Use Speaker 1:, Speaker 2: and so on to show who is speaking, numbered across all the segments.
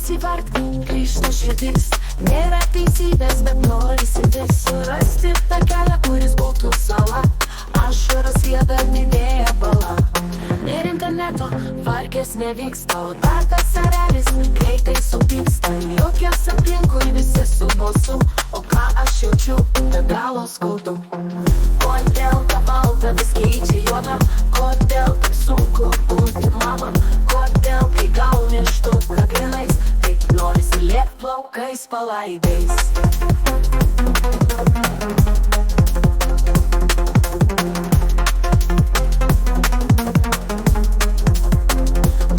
Speaker 1: įsiverk, grįžta širdis. Nėra teisybės, bet norisi vis surasti tą kelią, kuris būtų sala. Ašaras rieda didėja bala. Nėr interneto, vargės nevyksta, o dar tas erelis greitai supyksta. Jokios aplinkui visi su balsu, o ką aš jaučiu, be galo skaudu. Kodėl tą baltą vis keičia juodą? Kodėl taip sunku būti mama? Kodėl kai gauni štuką grinais, taip norisi lėkt plaukais palaidais?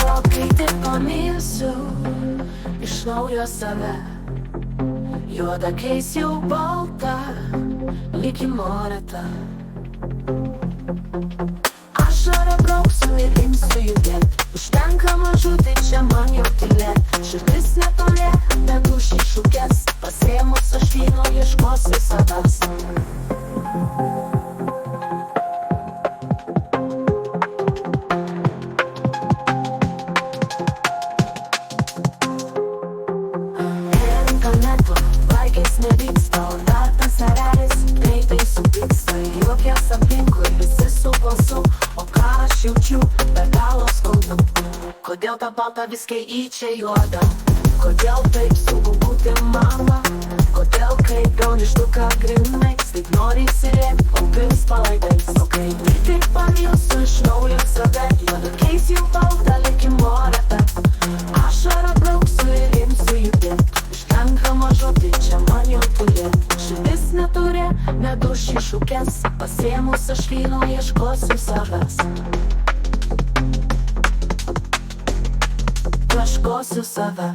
Speaker 1: O kai tik pamilsiu iš naujo save, juoda keis jau balta, lyg į moretą. Ašarą brauksiu ir imsiu judėt, užtenka mažutė čia man jau tylėt. Širdis netoli, bet už iššūkės, pasėmus aš vyno ieškosiu savęs. Interneto, vargės nevyksta, o dar tas erelis greitai supyksta. Jokios aplinkui visi su balsu, o ką aš jaučiu, be galo skaudu. Kodėl tą baltą vis keičia juodą? Kodėl taip sunku būti mama? Kodėl kai gauni štuką grinais, taip norisi lėkt plaukais palaidais? O kai tik pamilsiu iš naujo save, juoda keis jau baltą, lyg į moretą. Ašarą brauksiu ir imsiu judėt, užtenka mažutė čia man jau tylėt. Širdis neturi, neduš iššūkės, pasėmus aš vyno ieškosiu savęs. Ieškosiu save.